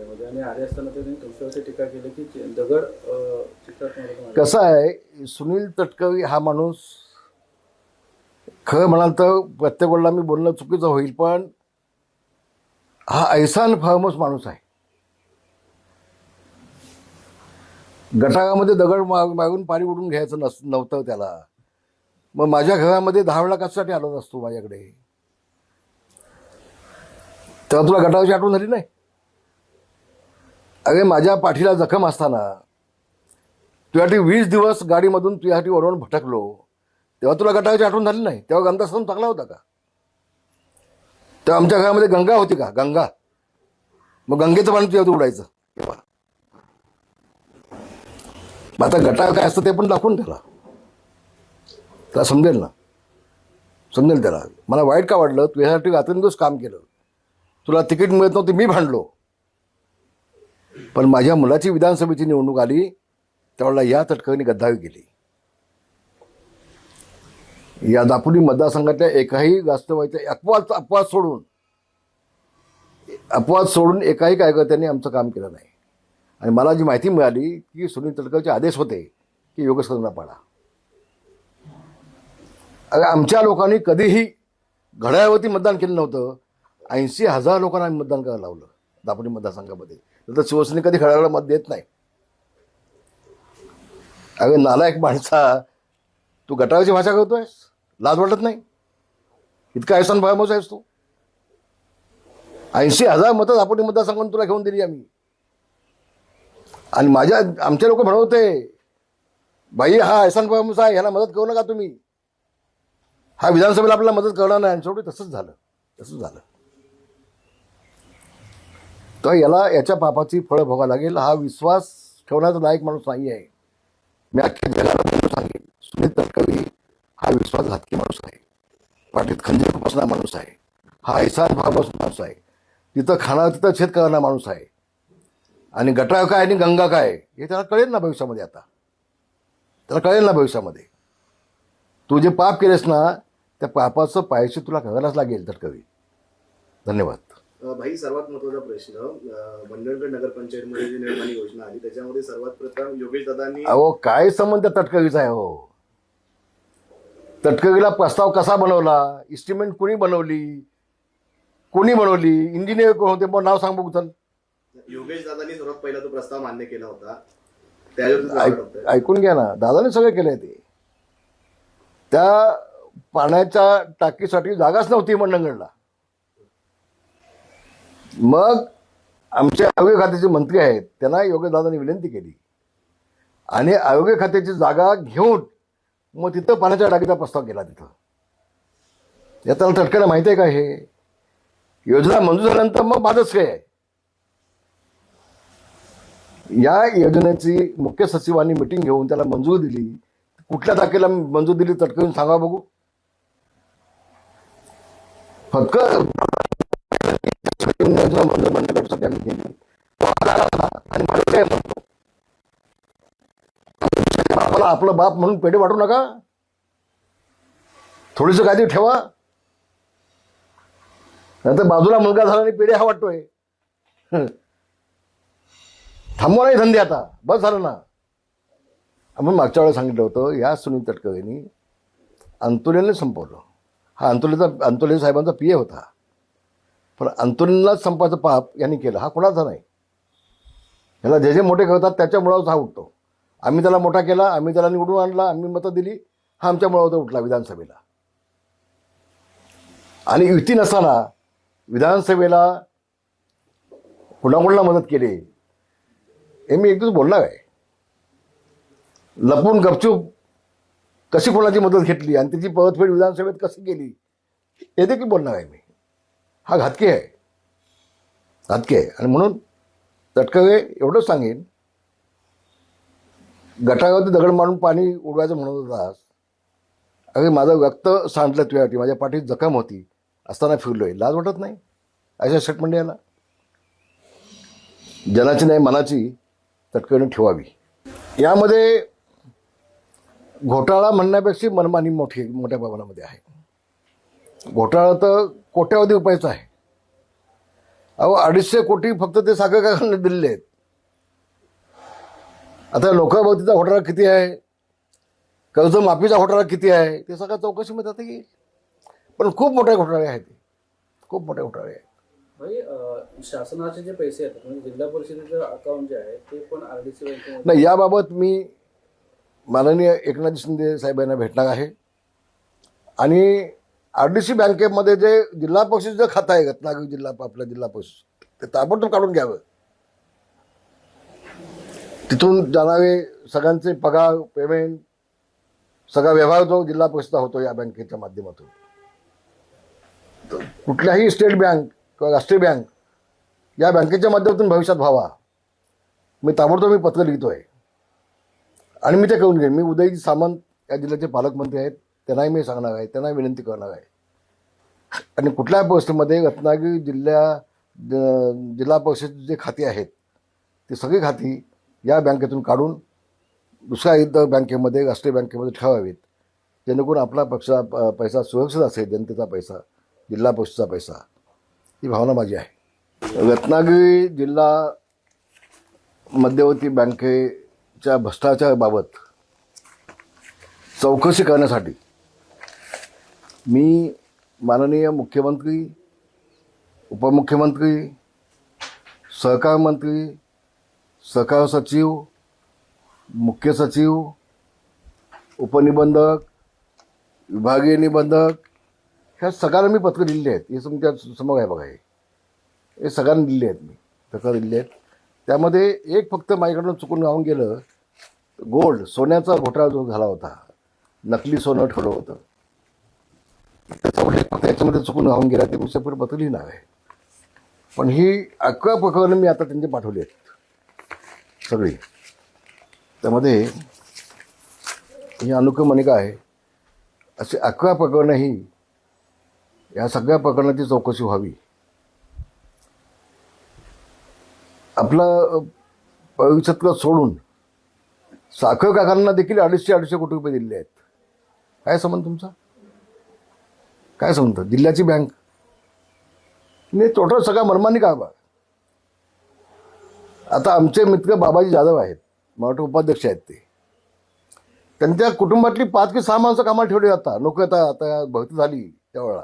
जिल्ह्यामध्ये आणि आले असताना त्यांनी तुमच्यावरती टीका केली की दगड चिखलात कसं आहे, सुनील तटकरे हा माणूस खरं म्हणाल तर प्रत्येक वेळेला मी बोलणं चुकीचं होईल, पण हा ऐसान फार्मस माणूस आहे. गटारामध्ये दगड मागून पाणी उडून घ्यायचं नव्हतं त्याला. मग माझ्या घरामध्ये 10 वेळा कशासाठी आलो नसतो माझ्याकडे? तेव्हा तुला गटाराची आठवण झाली नाही? अरे माझ्या पाठीला जखम असताना तुझ्यासाठी 20 दिवस गाडीमधून तुझ्यासाठी वरून भटकलो, तेव्हा तुला गटाराची आठवण झाली नाही? तेव्हा गंगास्थान चांगला होता का? तेव्हा आमच्या घरामध्ये गंगा होती का? गंगा. मग गंगेचं पाणी तुझ्यावरती उडायचं तेव्हा. आता गटार काय असतं ते पण दाखवून त्याला समजेल ना, समजेल त्याला. मला वाईट का वाटलं? तुझ्यासाठी रात्रंदिवस काम केलं, तुला तिकीट मिळत नव्हती, मी भांडलो. पण माझ्या मुलाची विधानसभेची निवडणूक आली त्यावेळेला या तटकरेने गद्दारी केली. या दापोली मतदारसंघातल्या एकाही वास्तवाच्या अपवाद सोडून एकाही कार्यकर्त्यांनी आमचं काम केलं नाही. आणि मला जी माहिती मिळाली की सुनील तटकरेचे आदेश होते की योगेश्वरांना पाडा. अरे आमच्या लोकांनी कधीही घड्याळावरती मतदान केलं नव्हतं. 80,000 लोकांना आम्ही मतदान करायला लावलं दापोली मतदारसंघामध्ये. तर शिवसेने कधी घड्याळाला मत देत नाही. अरे नालायक माणसा, तू गटाराची भाषा करतोयस? लाज वाटत नाही? इतका ऐसान फार्मस आहेस तू? 80,000 मतं दापोली मतदारसंघातून तुला घेऊन दिली आम्ही. आणि आमचे लोक म्हणत होते, बाई हा ऐसान फार्मस आहे, ह्याला मदत करू नका तुम्ही, हा विधानसभेला आपल्याला मदत करणार नाही. आणि शेवटी तसंच झालं. तर याच्या पापाची फळं भोगावी लागेल. हा विश्वास ठेवण्याचा लायक माणूस नाही आहे. मी अख्ख्या जगाला सांगेन, सुनील तटकरे हा विश्वासघातकी माणूस आहे. पाठीत खंजीर बसणारा माणूस आहे. हा ऐसान फार्मस माणूस आहे. तिथं खाणार तिथं छेद करणारा माणूस आहे. आणि गटार काय आणि गंगा काय हे त्याला कळेल ना भविष्यामध्ये. तू जे पाप केलेस ना, त्या पापाचं पायशी तुला करायलाच लागेल तटकरे. धन्यवाद. भाई, सर्वात महत्वाचा प्रश्न, मंडणगड नगरपंचायतमध्ये जी निर्माणी योजना आली त्याच्यामध्ये सर्वात प्रथम योगेश दादांनी अहो काय संबंध तटकरीचा आहे? हो, तटकरीला प्रस्ताव कसा बनवला? इस्टिमेट कोणी बनवली? इंजिनियर कोण होते? मग नाव सांग बघू. चल, योगेश दादांनी सर्वात पहिला तो प्रस्ताव मान्य केला होता. त्याच्यावर ऐकून घ्या ना, दादाने सगळं केलंय ते. त्या पाण्याच्या टाकीसाठी जागाच नव्हती मंडणगडला. मग आमचे आरोग्य खात्याचे मंत्री आहेत, त्यांना योगेश दादांनी विनंती केली आणि आरोग्य खात्याची जागा घेऊन मग तिथं पाण्याच्या टाकीचा प्रस्ताव केला. तिथं याला तटकरेला माहिती आहे का? हे योजना मंजूर झाल्यानंतर मग माझंच काय आहे? या योजनेची मुख्य सचिवांनी मिटिंग घेऊन त्याला मंजुरी दिली. कुठल्या तारखेला मंजूर दिली तटकरेन सांगा बघू. फक्त आपलं बाप म्हणून पेढे वाटू नका. थोडीस काळजी ठेवा, नंतर बाजूला मुलगा झाला आणि पेढे हा वाटतोय. थांबवा नाही धंदे आता, बस झालं ना. आपण मागच्या वेळेला सांगितलं होतं, या सुनील तटकरेंनी अंतुलेने संपवलं. हा अंतुले साहेबांचा PA होता, पण अंतुलेलाच संपायचं पाप यांनी केलं. हा कोणाचा नाही. ह्याला जे मोठे करतात त्याच्या मुळावर हा उठतो. आम्ही त्याला मोठा केला, आम्ही त्याला निवडून आणला, आम्ही मतं दिली, हा आमच्या मुळावर उठला विधानसभेला. आणि युती नसताना विधानसभेला कुणाकुणाला मदत केली हे मी एक दिवस बोलणार आहे. लपून गपचूप कशी कोणाची मदत घेतली आणि त्याची परतफेड विधानसभेत कशी केली हे देखील बोलणार आहे मी. हा घातकी आहे. आणि म्हणून तटकरे एवढंच सांगेन, गटारावरती दगड मारून पाणी उडवायचं म्हणत होतास. अरे माझं रक्त सांडलं तुझ्यासाठी, माझ्या पाठीत जखम होती असताना फिरलोय. लाज वाटत नाही अशा स्टेटमेंट याला? जनाची नाही मनाची तटकरेने ठेवावी. यामध्ये घोटाळा म्हणण्यापेक्षा मनमानी मोठ्या प्रमाणामध्ये आहे. घोटाळा तर कोट्यावधी रुपयाचा आहे. अहो 250 कोटी फक्त ते साखर कारखान्याला दिलेले आहेत. आता लोकांभोवतीचा घोटाळा किती आहे, कर्जमाफीचा घोटाळा किती आहे, ते सगळं चौकशीमध्ये आता येईल. पण खूप मोठे घोटाळे आहेत, खूप मोठे घोटाळे आहेत. भाई शासनाचे जे पैसे आहेत म्हणजे जिल्हा परिषदेचं अकाउंट जे आहे ते पण RDC बँकेमध्ये नाही, याबाबत मी माननीय एकनाथ शिंदे साहेबांना भेटणार आहे आणि RDC बँकेमध्ये जे जिल्हा परिषदेचं खातं आहे, रत्नागिरी जिल्हा आपला जिल्हा परिषद, ते ताबडतोब काढून घ्यावं. तिथून जाणारे सगळ्यांचे पगार, पेमेंट, सगळा व्यवहार जो जिल्हा परिषद होतो या बँकेच्या माध्यमातून, कुठल्याही स्टेट बँक किंवा राष्ट्रीय बँक या बँकेच्या माध्यमातून भविष्यात व्हावा. मी ताबडतोब पत्र लिहितोय आणि मी ते करून घेईन. मी उदयजी सामंत या जिल्ह्याचे पालकमंत्री आहेत, त्यांनाही मी सांगणार आहे, त्यांना विनंती करणार आहे. आणि कुठल्या परिस्थितीमध्ये रत्नागिरी जिल्हा परिषद जे खाती आहेत ती सगळी खाती या बँकेतून काढून दुसऱ्या इतर बँकेमध्ये, राष्ट्रीय बँकेमध्ये ठेवावीत, जेणेकरून आपला पैसा सुरक्षित असेल, जनतेचा पैसा, जिल्हा परिषदचा पैसा. ही भावना माझी आहे. रत्नागिरी जिल्हा मध्यवर्ती बँकेच्या भ्रष्टाचाराबाबत चौकशी करण्यासाठी मी माननीय मुख्यमंत्री, उपमुख्यमंत्री, सहकार मंत्री, सहकार सचिव, मुख्य सचिव, उपनिबंधक, विभागीय निबंधक ह्या सगळ्यांना मी पत्र दिलेली आहेत. हे तुमच्या समोर आहे बघा, हे सगळ्यांना दिले आहेत, मी पत्र दिले आहेत. त्यामध्ये एक फक्त माझ्याकडून चुकून राहून गेलं, गोल्ड सोन्याचा घोटाळा जो झाला होता, नकली सोनं ठेवलं होतं, त्याच्यामध्ये चुकून राहून गेला, ते पुस्तकावर पत्र लिहिणार आहे. पण ही 11 प्रकरणं मी आता त्यांचे पाठवली आहेत सगळी. त्यामध्ये ही अनुक्रमणिका आहे, अशी 11 प्रकरणंही, या सगळ्या प्रकरणाची चौकशी व्हावी. आपलं भविष्यातलं सोडून साखर कारखान्यांना देखील 250 कोटी रुपये दिलेले आहेत. काय संबंध तुमचा, काय संबंध? जिल्ह्याची बँक नाही, टोटल सगळा मनमानी कारभार. आता आमचे मित्र बाबाजी जाधव आहेत, मराठा उपाध्यक्ष आहेत, ते त्यांच्या कुटुंबातली 5 की 6 माणसं कामाला ठेवली जातात. नोकरी आता भरती झाली त्यावेळेला.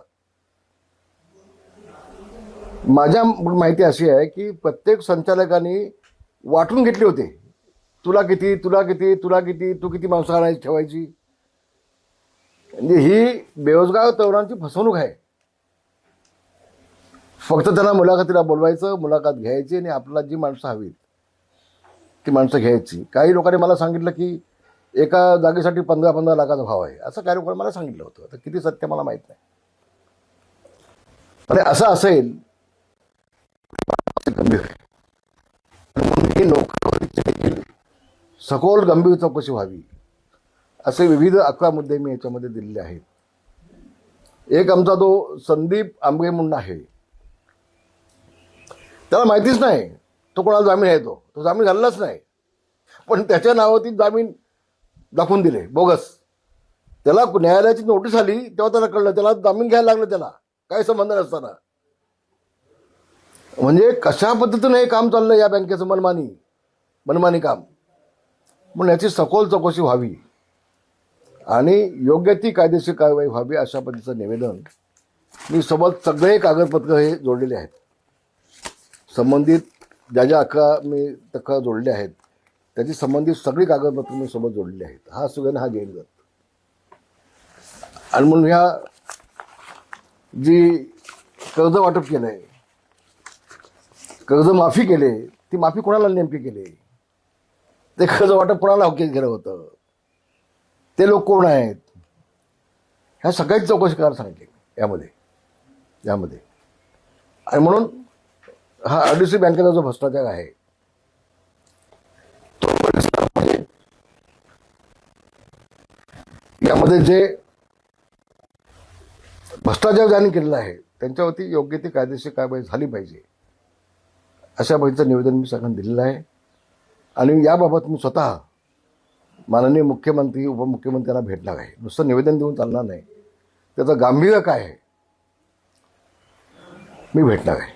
माझ्या माहिती अशी आहे की प्रत्येक संचालकांनी वाटून घेतले होते, तुला किती, तुला किती, तुला किती, तू किती माणसं आणायची ठेवायची. म्हणजे ही बेरोजगार तरुणांची फसवणूक आहे. फक्त त्यांना मुलाखतीला बोलवायचं, मुलाखत घ्यायची आणि आपल्याला जी माणसं हवीत ती माणसं घ्यायची. काही लोकांनी मला सांगितलं की एका जागेसाठी 15-15 लाखाचा भाव आहे, असं काही लोकांनी मला सांगितलं होतं. आता किती सत्य मला माहीत नाही. आणि असं असेल गंभीर आहे, म्हणून ही नोकरीवरची देखील सखोल गंभीर चौकशी व्हावी, असे विविध 11 मुद्दे मी याच्यामध्ये दिलेले आहेत. एक आमचा तो संदीप आंबगे म्हणून आहे, त्याला माहितीच नाही तो कोणाला जामीन आहे, तो जामीन झालेलाच नाही, पण त्याच्या नावावरती जामीन दाखवून दिले बोगस. त्याला न्यायालयाची नोटीस आली तेव्हा त्याला कळलं, त्याला जामीन घ्यायला लागलं, त्याला काही संबंध नसताना. म्हणजे कशा पद्धतीने हे काम चाललं या बँकेचं, मनमानी काम. म्हणून याची सखोल चौकशी व्हावी आणि योग्य ती कायदेशीर कारवाई व्हावी, अशा पद्धतीचं निवेदन मी सोबत सगळे कागदपत्र हे जोडलेले आहेत. संबंधित ज्या 11 मी तक्रार जोडल्या आहेत त्याची संबंधित सगळी कागदपत्र मी सोबत जोडलेली आहेत. हा सुगंध हा घेईन. आणि म्हणून ह्या जी कर्ज वाटप केलं आहे, कर्जमाफी केले, ती माफी कोणाला नेमकी केली, ते कर्ज वाटप कोणाला केलं होतं, ते लोक कोण आहेत, ह्या सगळ्याची चौकशी करायला सांगितली यामध्ये. आणि म्हणून हा RDC बँकेचा जो भ्रष्टाचार आहे तो यामध्ये जे भ्रष्टाचार ज्यांनी केलेला आहे त्यांच्यावरती योग्य ती कायदेशीर कारवाई झाली पाहिजे, अशा पद्धतीचं निवेदन मी सगळ्यांना दिलेलं आहे. आणि याबाबत मी स्वतः माननीय मुख्यमंत्री, उपमुख्यमंत्र्यांना भेटणार आहे. नुसतं निवेदन देऊन चालणार नाही, त्याचं गांभीर्य काय आहे मी भेटणार आहे.